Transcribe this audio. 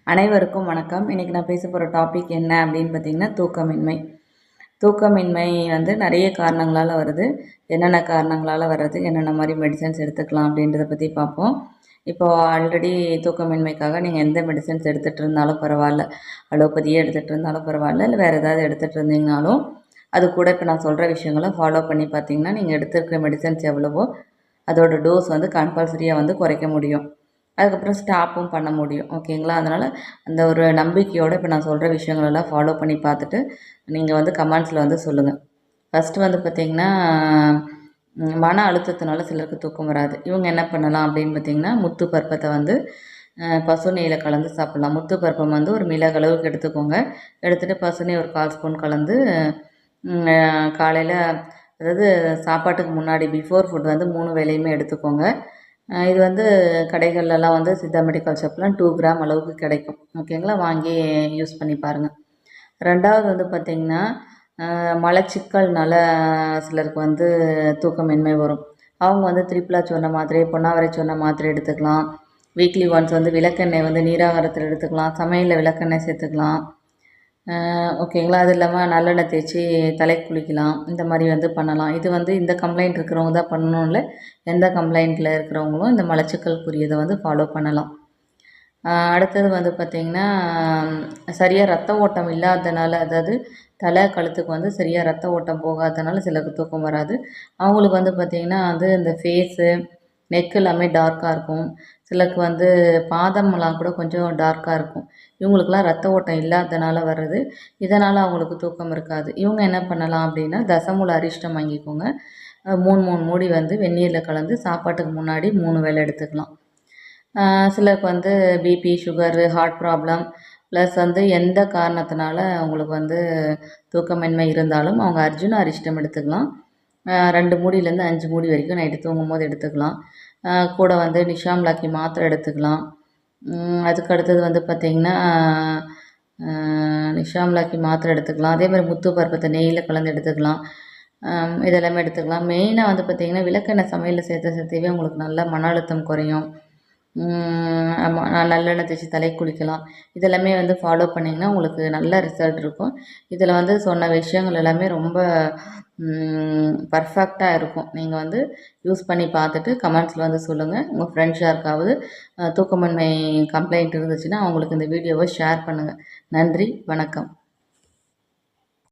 அனைவருக்கும் வணக்கம். இன்றைக்கி நான் பேச போகிற டாபிக் என்ன அப்படின்னு பார்த்தீங்கன்னா தூக்கமின்மை. தூக்கமின்மை வந்து நிறைய காரணங்களால் வருது. என்னென்ன காரணங்களால் வர்றது, என்னென்ன மாதிரி மெடிசன்ஸ் எடுத்துக்கலாம் அப்படின்றத பற்றி பார்ப்போம். இப்போது ஆல்ரெடி தூக்கமின்மைக்காக நீங்கள் எந்த மெடிசன்ஸ் எடுத்துகிட்டு இருந்தாலும் பரவாயில்ல, அலோபதியே எடுத்துகிட்டு இருந்தாலும் பரவாயில்ல, இல்லை வேறு ஏதாவது எடுத்துகிட்டு இருந்தீங்கனாலும் அது கூட இப்போ நான் சொல்கிற விஷயங்களை ஃபாலோ பண்ணி பார்த்தீங்கன்னா நீங்கள் எடுத்துருக்கிற மெடிசன்ஸ் எவ்வளவோ அதோட டோஸ் வந்து கம்பல்சரியாக வந்து குறைக்க முடியும். அதுக்கப்புறம் ஸ்டாப்பும் பண்ண முடியும். ஓகேங்களா? அதனால் அந்த ஒரு நம்பிக்கையோடு இப்போ நான் சொல்கிற விஷயங்களெல்லாம் ஃபாலோ பண்ணி பார்த்துட்டு நீங்கள் வந்து கமெண்ட்ஸில் வந்து சொல்லுங்கள். ஃபஸ்ட்டு வந்து பார்த்திங்கன்னா மன அழுத்தத்தினால சிலருக்கு தூக்கம் வராது. இவங்க என்ன பண்ணலாம் அப்படின்னு பார்த்திங்கன்னா முத்து பருப்பத்தை வந்து பசு நெய்யில் கலந்து சாப்பிட்லாம். முத்து பருப்பம் வந்து ஒரு மிளகளவுக்கு எடுத்துக்கோங்க. எடுத்துகிட்டு பசு நெய் ஒரு 1/4 ஸ்பூன் கலந்து காலையில், அதாவது சாப்பாட்டுக்கு முன்னாடி பிஃபோர் ஃபுட் வந்து 3 வேளையுமே எடுத்துக்கோங்க. இது வந்து கடைகள்லாம் வந்து சித்தா மெடிக்கல் ஷாப்லாம் 2 கிராம் அளவுக்கு கிடைக்கும். ஓகேங்களா? வாங்கி யூஸ் பண்ணி பாருங்கள். ரெண்டாவது வந்து பார்த்திங்கன்னா மலச்சிக்கல்னால சிலருக்கு வந்து தூக்கமின்மை வரும். அவங்க வந்து திரிபலா சொன்ன மாத்திரை, பொன்னாவரை சொன்ன மாத்திரை எடுத்துக்கலாம். வீக்லி ஒன்ஸ் வந்து விளக்கெண்ணெய் வந்து நீராகாரத்தில் எடுத்துக்கலாம். சமையலில் விளக்கெண்ணெய் சேர்த்துக்கலாம். ஓகேங்களா? அது இல்லாமல் நல்லெண்ணெய் தேய்ச்சி தலைக்கு குளிக்கலாம். இந்த மாதிரி வந்து பண்ணலாம். இது வந்து இந்த கம்ப்ளைண்ட் இருக்கிறவங்க தான் பண்ணணும் இல்லை, எந்த கம்ப்ளைண்ட்டில் இருக்கிறவங்களும் இந்த மலச்சிக்கலுக்குரியதை வந்து ஃபாலோ பண்ணலாம். அடுத்தது வந்து பார்த்திங்கன்னா சரியாக ரத்த ஓட்டம் இல்லாதனால, அதாவது தலை கழுத்துக்கு வந்து சரியாக ரத்த ஓட்டம் போகாதனால சிலருக்கு தூக்கம் வராது. அவங்களுக்கு வந்து பார்த்திங்கன்னா வந்து இந்த ஃபேஸு, நெக் எல்லாமே டார்க்காக இருக்கும். சிலருக்கு வந்து பாதமெல்லாம் கூட கொஞ்சம் டார்க்காக இருக்கும். இவங்களுக்குலாம் ரத்த ஓட்டம் இல்லாதனால வர்றது. இதனால் அவங்களுக்கு தூக்கம் இருக்காது. இவங்க என்ன பண்ணலாம் அப்படின்னா தசமூல அரிஷ்டம் வாங்கிக்கோங்க. 3 மூடி வந்து வெந்நீரில் கலந்து சாப்பாட்டுக்கு முன்னாடி 3 வேளை எடுத்துக்கலாம். சிலருக்கு வந்து BP, sugar, heart problem plus வந்து எந்த காரணத்தினால அவங்களுக்கு வந்து தூக்கமின்மை இருந்தாலும் அவங்க அர்ஜுன அரிஷ்டம் எடுத்துக்கலாம். 2 மூடியிலேருந்து 5 மூடி வரைக்கும் நைட்டு தூங்கும்போது எடுத்துக்கலாம். கூட வந்து நிஷாம்லாக்கி மாத்திரை எடுத்துக்கலாம். அதுக்கு அடுத்தது வந்து பார்த்திங்கன்னா நிஷாம்லாக்கி மாத்திரை எடுத்துக்கலாம். அதேமாதிரி முத்து பருப்பத்தை நெய்யில் கலந்து எடுத்துக்கலாம். இதெல்லாமே எடுத்துக்கலாம். மெயினாக வந்து பார்த்திங்கன்னா விளக்கெண்ணெய் சமையலில் சேர்த்தவே உங்களுக்கு நல்ல மன அழுத்தம் குறையும். ஆமாம், நல்லெண்ணெய் தேய்ச்சி தலைக்கு குளிக்கலாம். இதெல்லாமே வந்து ஃபாலோ பண்ணிங்கன்னா உங்களுக்கு நல்ல ரிசல்ட் இருக்கும். இதில் வந்து சொன்ன விஷயங்கள் எல்லாமே ரொம்ப பர்ஃபெக்டாக இருக்கும். நீங்கள் வந்து யூஸ் பண்ணி பார்த்துட்டு கமெண்ட்ஸில் வந்து சொல்லுங்கள். உங்கள் ஃப்ரெண்ட்ஸ் யாருக்காவது தூக்கமின்மை கம்ப்ளைண்ட் இருந்துச்சுன்னா அவங்களுக்கு இந்த வீடியோவை ஷேர் பண்ணுங்கள். நன்றி, வணக்கம்.